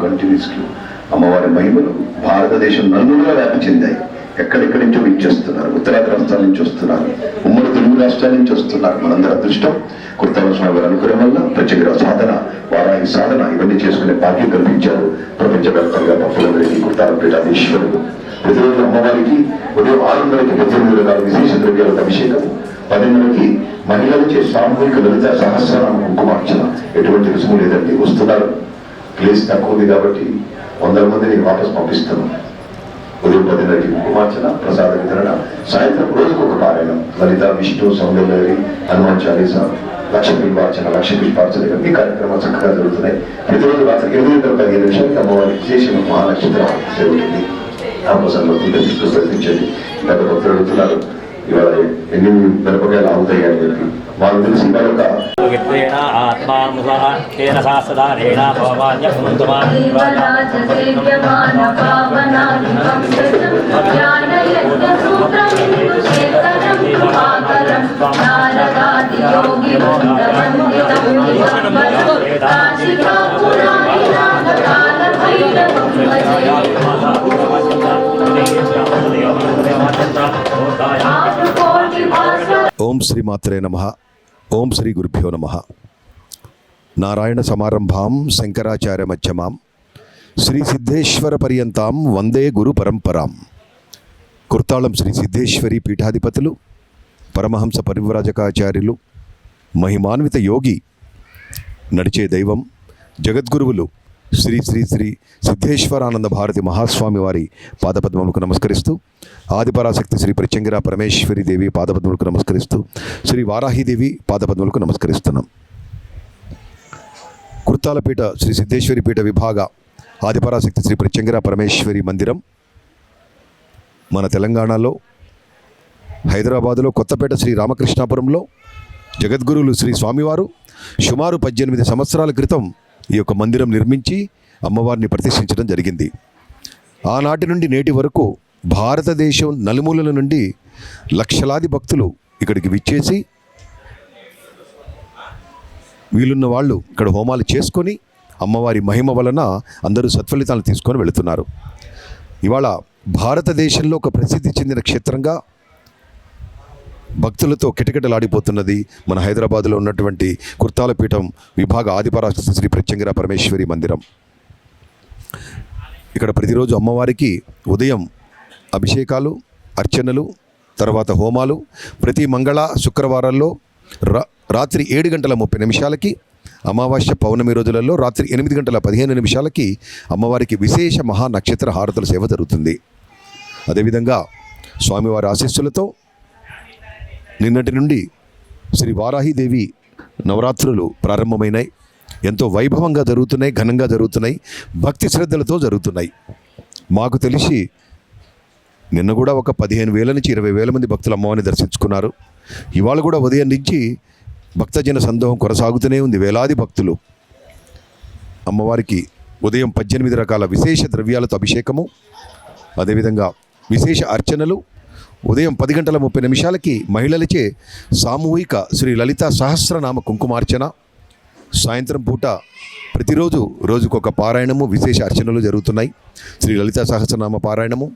అమ్మవారి మహిమలు భారతదేశం నలుమూలలా వ్యాప్తి చెందాయి. ఎక్కడెక్కడి నుంచో విచ్చేస్తున్నారు. ఉత్తరాది రాష్ట్రాల నుంచి వస్తున్నారు. ఉమ్మడి తెలుగు రాష్ట్రాల నుంచి వస్తున్నారు. మనందరి అదృష్టం కృతవర్షణ వారి అనుగ్రహం వల్ల ప్రత్యేక సాధన వారాహి సాధన ఇవన్నీ చేసుకునే భాగ్యం కల్పించారు. ప్రపంచవ్యాప్తంగా భక్తులందరికీ కృతార్థీశ్వరుడు. ప్రతిరోజు అమ్మవారికి ఉదయం 6:30కి 18 రకాల విశేష ద్రవ్యాలకు అభిషేకం, 10:30కి మహిళలచే సామూహిక లలిత సహస్రనామ కుంకుమార్చన. ఎటువంటి రుసుము లేదండి. వస్తున్నారు. ప్లేస్ తక్కువ ఉంది కాబట్టి 100 మందిని వాపస్ పంపిస్తున్నాం. ఉదయం 10:30కి కుంకుమార్చన, ప్రసాద వితరణ, సాయంత్రం రోజుకొక పారాయణం, లలిత విష్ణు సౌందర్యలహరి, హనుమాన్ చాలీసా, లక్ష బిల్వార్చన, లక్ష పుష్పార్చన ఇవన్నీ కార్యక్రమాలు చక్కగా జరుగుతున్నాయి. ప్రతిరోజు రాత్రి 8:15 అమ్మవారికి విశేషంగా మహానక్షత్రం జరుగుతుంది. ఆ ప్రసంలో ప్రశ్నించండి. పెద్ద భక్తులు అడుగుతున్నారు ఇవాళ ఎన్ని మిరపకాయలు ఆగుతాయి అని చెప్పి. వాళ్ళు తెలిసి మరొక కాశికా పురాణి నాగకాల భైరవం భజే ఓం శ్రీ మాత్రే నమః. ఓం శ్రీ గురుభ్యో నమః. నారాయణ సమారంభాం శంకరాచార్య మధ్యమాం శ్రీ సిద్ధేశ్వర పర్యంతాం వందే గురు పరంపరాం. కుర్తాళం శ్రీ సిద్ధేశ్వరి పీఠాధిపతులు, పరమహంస పరివ్రాజకాచార్యులు, మహిమాన్విత యోగి, నడిచే దైవం, జగద్గురువులు శ్రీ శ్రీ శ్రీ సిద్ధేశ్వరానంద భారతి మహాస్వామి వారి పాదపద్మములకు నమస్కరిస్తూ, ఆదిపరాశక్తి శ్రీ ప్రత్యంగిరా పరమేశ్వరి దేవి పాదపద్మములకు నమస్కరిస్తూ, శ్రీ వారాహిదేవి పాదపద్మములకు నమస్కరిస్తున్నాం. కుర్తాలపీఠ శ్రీ సిద్ధేశ్వరి పీఠ విభాగ ఆదిపరాశక్తి శ్రీ ప్రత్యంగిరా పరమేశ్వరి మందిరం మన తెలంగాణలో హైదరాబాదులో కొత్తపేట శ్రీ రామకృష్ణాపురంలో జగద్గురువులు శ్రీ స్వామివారు సుమారు 18 సంవత్సరాల క్రితం ఈ యొక్క మందిరం నిర్మించి అమ్మవారిని ప్రతిష్ఠించడం జరిగింది. ఆనాటి నుండి నేటి వరకు భారతదేశం నలుమూలల నుండి లక్షలాది భక్తులు ఇక్కడికి విచ్చేసి వీలున్న వాళ్ళు ఇక్కడ హోమాలు చేసుకొని అమ్మవారి మహిమ వలన అందరూ సత్ఫలితాలను తీసుకొని వెళుతున్నారు. ఇవాళ భారతదేశంలో ఒక ప్రసిద్ధి చెందిన క్షేత్రంగా భక్తులతో కిటకిటలాడిపోతున్నది మన హైదరాబాద్లో ఉన్నటువంటి కుర్తాలపీఠం విభాగ ఆదిపరాశక్తి శ్రీ ప్రత్యంగిరా పరమేశ్వరి మందిరం. ఇక్కడ ప్రతిరోజు అమ్మవారికి ఉదయం అభిషేకాలు, అర్చనలు, తర్వాత హోమాలు, ప్రతి మంగళ శుక్రవారాల్లో రాత్రి 7:30 అమావాస్య పౌర్ణమి రోజులలో రాత్రి 8:15 అమ్మవారికి విశేష మహానక్షత్ర హారతుల సేవ జరుగుతుంది. అదేవిధంగా స్వామివారి ఆశీస్సులతో నిన్నటి నుండి శ్రీ వారాహిదేవి నవరాత్రులు ప్రారంభమైనాయి. ఎంతో వైభవంగా జరుగుతున్నాయి, ఘనంగా జరుగుతున్నాయి, భక్తి శ్రద్ధలతో జరుగుతున్నాయి. మాకు తెలిసి నిన్న కూడా ఒక 15,000 నుంచి 20,000 మంది భక్తులు అమ్మవారిని దర్శించుకున్నారు. ఇవాళ కూడా ఉదయం నుంచి భక్తజన సందోహం కొనసాగుతూనే ఉంది. వేలాది భక్తులు అమ్మవారికి ఉదయం 18 రకాల విశేష ద్రవ్యాలతో అభిషేకము, అదేవిధంగా విశేష అర్చనలు, ఉదయం 10:30 మహిళలచే సామూహిక శ్రీ లలితా సహస్రనామ కుంకుమార్చన, సాయంత్రం పూట ప్రతిరోజు రోజుకొక పారాయణము, విశేష అర్చనలు జరుగుతున్నాయి. శ్రీ లలితా సహస్రనామ పారాయణము,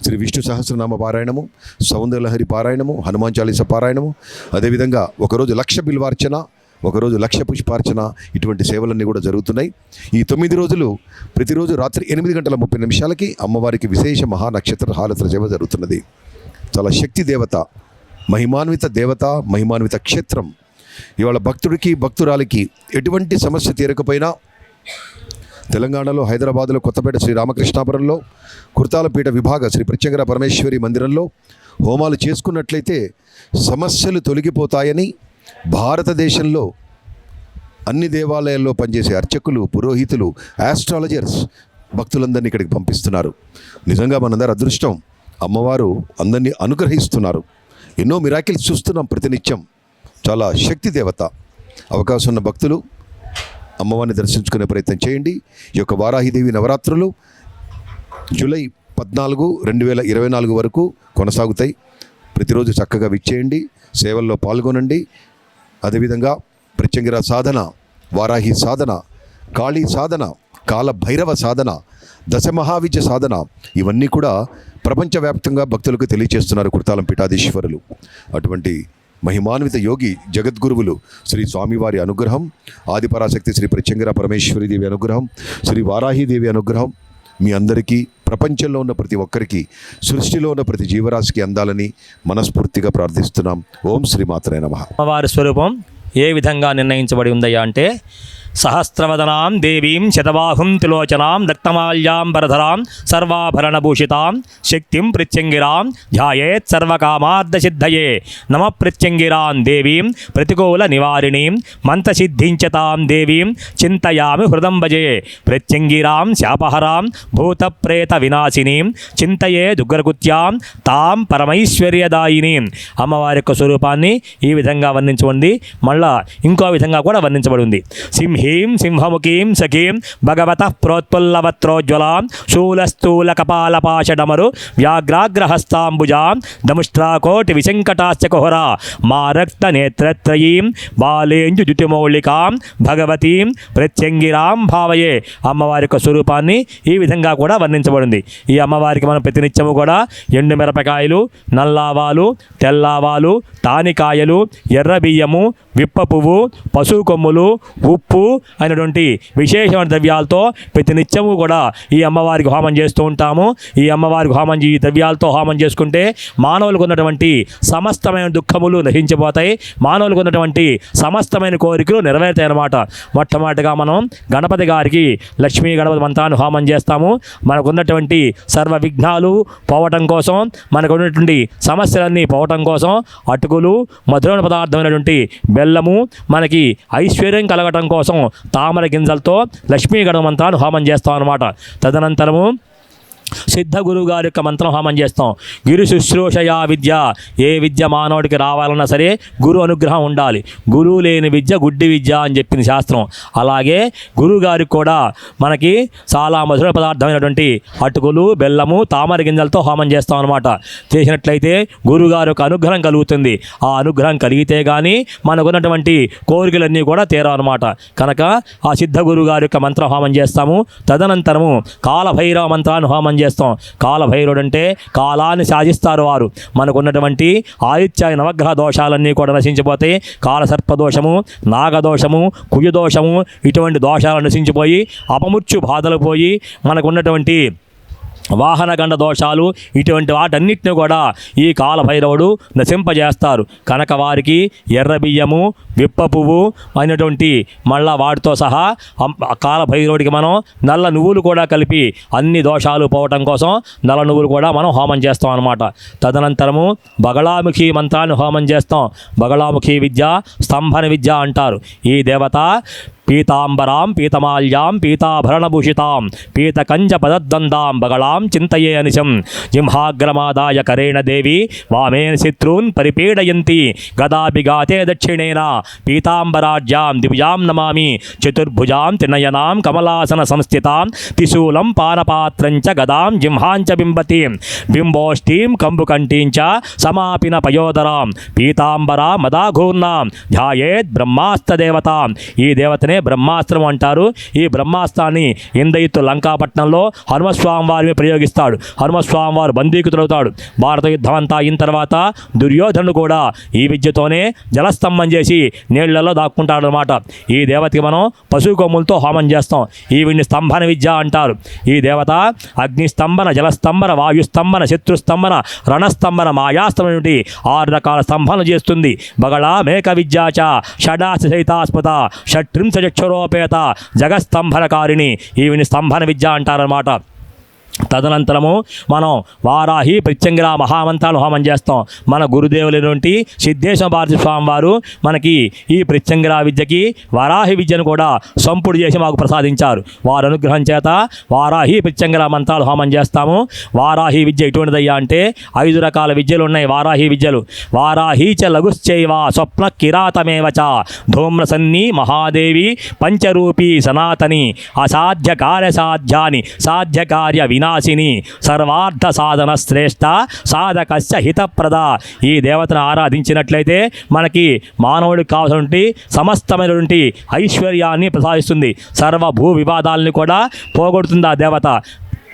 శ్రీ విష్ణు సహస్రనామ పారాయణము, సౌందర్యలహరి పారాయణము, హనుమాన్ చాలీస పారాయణము, అదేవిధంగా ఒకరోజు 1,00,000 బిల్వార్చన, ఒకరోజు 1,00,000 పుష్పార్చన, ఇటువంటి సేవలన్నీ కూడా జరుగుతున్నాయి. ఈ 9 రోజులు ప్రతిరోజు రాత్రి 8:30 అమ్మవారికి విశేష మహానక్షత్ర హారతుల సేవ జరుగుతున్నది. చాలా శక్తి దేవత, మహిమాన్విత దేవత, మహిమాన్విత క్షేత్రం. ఇవాళ భక్తుడికి భక్తురాలికి ఎటువంటి సమస్య తీరకపోయినా తెలంగాణలో హైదరాబాదులో కొత్తపేట శ్రీ రామకృష్ణాపురంలో కుర్తాలపీఠ విభాగ శ్రీ ప్రత్యంగిరా పరమేశ్వరి మందిరంలో హోమాలు చేసుకున్నట్లయితే సమస్యలు తొలగిపోతాయని భారతదేశంలో అన్ని దేవాలయాల్లో పనిచేసే అర్చకులు, పురోహితులు, ఆస్ట్రాలజర్స్ భక్తులందరినీ ఇక్కడికి పంపిస్తున్నారు. నిజంగా మనందరి అదృష్టం. అమ్మవారు అందరినీ అనుగ్రహిస్తున్నారు. ఎన్నో మిరాకిల్స్ చూస్తున్నాం ప్రతినిత్యం. చాలా శక్తి దేవత. అవకాశం ఉన్న భక్తులు అమ్మవారిని దర్శించుకునే ప్రయత్నం చేయండి. ఈ యొక్క వారాహిదేవి నవరాత్రులు జూలై 14, 2024 వరకు కొనసాగుతాయి. ప్రతిరోజు చక్కగా విచ్చేయండి, సేవల్లో పాల్గొనండి. అదేవిధంగా ప్రత్యంగిరా సాధన, వారాహి సాధన, కాళీ సాధన, కాల భైరవ సాధన, దశమహావిద్య సాధన, ఇవన్నీ కూడా ప్రపంచవ్యాప్తంగా భక్తులకు తెలియచేస్తున్నారు కుర్తాలం పీఠాధీశ్వరులు. అటువంటి మహిమాన్విత యోగి జగద్గురువులు శ్రీ స్వామివారి అనుగ్రహం, ఆదిపరాశక్తి శ్రీ ప్రత్యంగిరా పరమేశ్వరి దేవి అనుగ్రహం, శ్రీ వారాహిదేవి అనుగ్రహం మీ అందరికీ, ప్రపంచంలో ఉన్న ప్రతి ఒక్కరికి, సృష్టిలో ఉన్న ప్రతి జీవరాశికి అందాలని మనస్ఫూర్తిగా ప్రార్థిస్తున్నాం. ఓం శ్రీమాత్రే నమః. అమ్మవారి స్వరూపం ఏ విధంగా నిర్ణయించబడి ఉందయ్యా అంటే, సహస్రవదనాం దేవీం శతబాహుం త్రిలోచనాం రక్తమాల్యాంబరధరాం సర్వాభరణభూషితాం శక్తిం ప్రత్యంగిరాం ధ్యాయేత్ సర్వకామార్థసిద్ధయే నమ ప్రత్యంగిరాం దేవీం ప్రతికూల నివారిణీం మంత్రసిద్ధించతాం దేవీం చింతయామి హృదం భజే ప్రత్యంగిరాం శాపహరాం భూతప్రేత వినాశినీం చింతయే దుర్గకృత్యాం తాం పరమైశ్వర్యదాయినీం. అమ్మవారి యొక్క స్వరూపాన్ని ఈ విధంగా వర్ణించబడింది. మళ్ళా ఇంకో విధంగా కూడా వర్ణించబడి ఉంది. సింహి సింహీం సింహముఖీం సఖీం భగవతః ప్రోత్పుల్లవత్రోజ్వలాం శూలస్థూల కపాలపాశడమరు వ్యాఘ్రాగ్రహస్తాంబుజాం దముష్ట్రాకోటి విశంకటాశ్చ కుహరా మారక్త నేత్రత్రయీం బాలేంజుద్యుతిమౌళికాం భగవతీం ప్రత్యంగిరాం భావయే. అమ్మవారి యొక్క స్వరూపాన్ని ఈ విధంగా కూడా వర్ణించబడింది. ఈ అమ్మవారికి మనం ప్రతినిత్యము కూడా ఎండు మిరపకాయలు, నల్లావాలు, తెల్లావాలు, తానికాయలు, ఎర్ర బియ్యము, విప్ప పువ్వు, పశువు కొమ్ములు, ఉప్పు అయినటువంటి విశేషమైన ద్రవ్యాలతో ప్రతినిత్యము కూడా ఈ అమ్మవారికి హోమం చేస్తూ ఉంటాము. ఈ అమ్మవారికి హోమం ఈ ద్రవ్యాలతో హోమం చేసుకుంటే మానవులకు ఉన్నటువంటి సమస్తమైన దుఃఖములు నశించిపోతాయి. మానవులకు ఉన్నటువంటి సమస్తమైన కోరికలు నెరవేరుతాయి అన్నమాట. మొట్టమొదటిగా మనం గణపతి గారికి లక్ష్మీ గణపతి మంత్రాన్ని హోమం చేస్తాము. మనకు ఉన్నటువంటి సర్వ విఘ్నాలు పోవటం కోసం, మనకు ఉన్నటువంటి సమస్యలన్నీ పోవటం కోసం అటుకులు, మధుర పదార్థమైనటువంటి బెల్లము, మనకి ఐశ్వర్యం కలగటం కోసం తామర గింజలతో లక్ష్మీ గణపతి మంత్రాన్ని హోమం చేస్తాం అన్నమాట. తదనంతరము సిద్ధ గురువు గారి యొక్క మంత్రం హోమం చేస్తాం. గిరి శుశ్రూషయా విద్య. ఏ విద్య మానవుడికి రావాలన్నా సరే గురు అనుగ్రహం ఉండాలి. గురువు లేని విద్య గుడ్డి విద్య అని చెప్పింది శాస్త్రం. అలాగే గురువు గారికి కూడా మనకి చాలా మధుర పదార్థమైనటువంటి అటుకులు, బెల్లము, తామర గింజలతో హోమం చేస్తాం అనమాట. చేసినట్లయితే గురువుగారి యొక్క అనుగ్రహం కలుగుతుంది. ఆ అనుగ్రహం కలిగితే కానీ మనకున్నటువంటి కోరికలన్నీ కూడా తీరవన్నమాట. కనుక ఆ సిద్ధ గురువు గారి యొక్క మంత్రం హోమం చేస్తాము. తదనంతరము కాలభైరవ మంత్రాన్ని హోమం చేస్తాం. కాలభైరవుడు అంటే కాలాన్ని శాసిస్తారు వారు. మనకు ఉన్నటువంటి ఆదిత్య నవగ్రహ దోషాలన్నీ కూడా నశించిపోతాయి. కాలసర్పదోషము, నాగదోషము, కుజదోషము ఇటువంటి దోషాలు నశించిపోయి అపమృత్యు బాధలు పోయి మనకు ఉన్నటువంటి వాహనగండ దోషాలు ఇటువంటి వాటన్నిటిని కూడా ఈ కాలభైరవుడు నశింపజేస్తారు. కనుక వారికి ఎర్ర బియ్యము, విప్ప పువ్వు అయినటువంటి మళ్ళా వాటితో సహా కాలభైరవుడికి మనం నల్ల నువ్వులు కూడా కలిపి అన్ని దోషాలు పోవటం కోసం నల్ల నువ్వులు కూడా మనం హోమం చేస్తాం అన్నమాట. తదనంతరము బగళాముఖి మంత్రాన్ని హోమం చేస్తాం. బగళాముఖి విద్య స్తంభన విద్య అంటారు. ఈ దేవత పీతాంబరాం పీతమాల్యాం పీతాభరణభూషితాం పీతకంజ పదద్దందాం బగళాం చింతయే అనిశం జింహాగ్రమాదాయ కరేణ దేవి వామేన శత్రూన్ పరిపీడయంతి గదాభిఘాతే దక్షిణేన పీతాంబరాజ్యాం దివ్యాం నమామి చతుర్భుజాం త్రినయనాం కమలాసన సంస్థితాం త్రిశూలం పానపాత్రంచ గదాం జింహాంచ బింబతీం బింబోష్ఠీం కంబుకంఠీంచ సమాపిన పయోదరాం పీతాంబరా మదాఘూర్ణాం ధ్యాయేద్ బ్రహ్మాస్త్రదేవతాం. ఈ దేవతనే బ్రహ్మాస్త్రం అంటారు. ఈ బ్రహ్మాస్త్రాన్ని ఇంద్రజిత్తు లంకాపట్నంలో హనుమస్వామి వారిని ప్రయోగిస్తాడు. హనుమస్వామి వారు బందీకృతులవుతాడు. భారత యుద్ధం అంతా అయిన తర్వాత దుర్యోధనుడు కూడా ఈ విద్యతోనే జలస్తంభం చేసి నీళ్లలో దాక్కుంటాడు అనమాట. ఈ దేవతకి మనం పశువు కొమ్ములతో హోమం చేస్తాం. ఈ వీడిని స్తంభన విద్య అంటారు. ఈ దేవత అగ్నిస్తంభన, జలస్తంభన, వాయుస్తంభన, శత్రుస్తంభన, రణస్తంభన, మాయాస్తంభన నుండి 6 రకాల స్తంభనలు చేస్తుంది. బగళ మేక విద్యాచ షడాశ సహితాస్పద షట్రింశక్షరోపేత జగస్తంభనకారిణి. ఈవిని స్తంభన విద్య అంటారన్నమాట. తదనంతరము మనం వారాహి ప్రత్యంగిర మహామంత్రాలు హోమం చేస్తాం. మన గురుదేవులైనటువంటి సిద్ధేశ్వర భారతి స్వామి వారు మనకి ఈ ప్రత్యంగిర విద్యకి వారాహి విద్యను కూడా సంపుడు చేసి మాకు ప్రసాదించారు. వారి అనుగ్రహం చేత వారాహి ప్రత్యంగిర మంత్రాలు హోమం చేస్తాము. వారాహి విద్య ఎటువంటిదయ్యా అంటే 5 రకాల విద్యలు ఉన్నాయి. వారాహి విద్యలు వారాహి చ లఘుశ్చైవ స్వప్న కిరాతమేవ చ ధూమ్రసన్ని మహాదేవి పంచరూపీ సనాతని అసాధ్య కార్యసాధ్యాని సాధ్యకార్య వినాశిని సర్వార్థ సాధన శ్రేష్ఠ సాధకస్య హితప్రద. ఈ దేవతను ఆరాధించినట్లయితే మనకి మానవుడికి కావాల్సినటువంటి సమస్తమైనటువంటి ఐశ్వర్యాన్ని ప్రసాదిస్తుంది. సర్వ భూ వివాదాలని కూడా పోగొడుతుంది ఆ దేవత.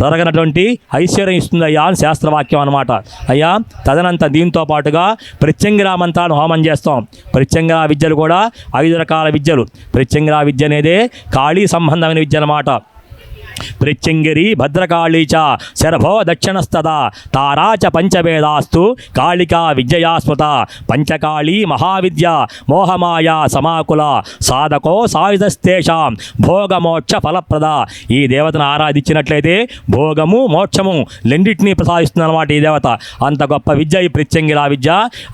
తరగనటువంటి ఐశ్వర్యం ఇస్తుంది అయ్యా అని శాస్త్రవాక్యం అనమాట. అయ్యా తదనంత దీంతో పాటుగా ప్రత్యంగిర మంత్రాన్ని హోమం చేస్తాం. ప్రత్యంగిర విద్యలు కూడా 5 రకాల విద్యలు. ప్రత్యంగిర విద్య అనేదే కాళీ సంబంధమైన విద్య అన్నమాట. ప్రత్యంగిరి భద్రకాళీ చ శరభో దక్షిణస్తదా తారా చ పంచవేదాస్తు కాళికా విద్యయా స్మృత పంచకాళీ మహావిద్య మోహమాయా సమాకుల సాధకో సాయుధస్తేషాం భోగమోక్ష ఫలప్రద. ఈ దేవతను ఆరాధించినట్లయితే భోగము మోక్షము రెండింటినీ ప్రసాదిస్తుంది అనమాట ఈ దేవత. అంత గొప్ప విద్య ఈ ప్రత్యంగిర విద్య.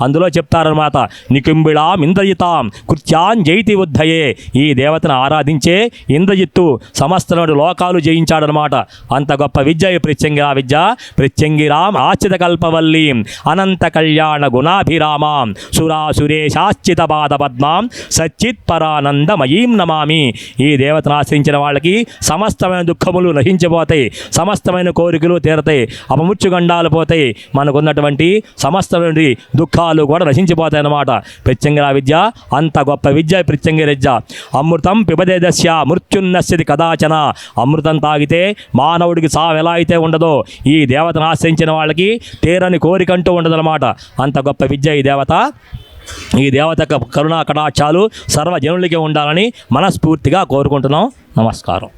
అందులో చెప్తారనమాట నికుంబిళాం ఇంద్రజితాం కృత్యాన్ జైతి ఉద్ధయే. ఈ దేవతను ఆరాధించే ఇంద్రజిత్తు సమస్త లోకాలు జయించాడనమాట. అంత గొప్ప విద్య ఈ ప్రత్యంగిరా విద్య. ప్రత్యంగిరాం ఆశ్చిత కల్పవల్లీం అనంత కళ్యాణ గుణాభిరామాం సురాసురేశాశ్చిత పాద పద్మాం సచ్చిత్ పరానందమయీం నమామి. ఈ దేవతను ఆశ్రయించిన వాళ్ళకి సమస్తమైన దుఃఖములు నశించిపోతాయి, సమస్తమైన కోరికలు తీరతాయి, అపముచ్చుగండాలు పోతాయి, మనకున్నటువంటి సమస్తమైన దుఃఖాలు కూడా నశించిపోతాయి అన్నమాట. ప్రత్యంగిరా విద్య అంత గొప్ప విద్య ప్రత్యంగిర విద్య. అమృతం పిబదేదస్య మృత్యున్నస్యతి కదాచన. అమృతం తాగితే మానవుడికి సావు ఎలా అయితే ఉండదో ఈ దేవతను ఆశ్రయించిన వాళ్ళకి తీరని కోరికంటూ ఉండదన్నమాట. అంత గొప్ప విద్య ఈ దేవత. ఈ దేవత కరుణా కటాక్షాలు సర్వజనులకి ఉండాలని మనస్ఫూర్తిగా కోరుకుంటున్నాం. నమస్కారం.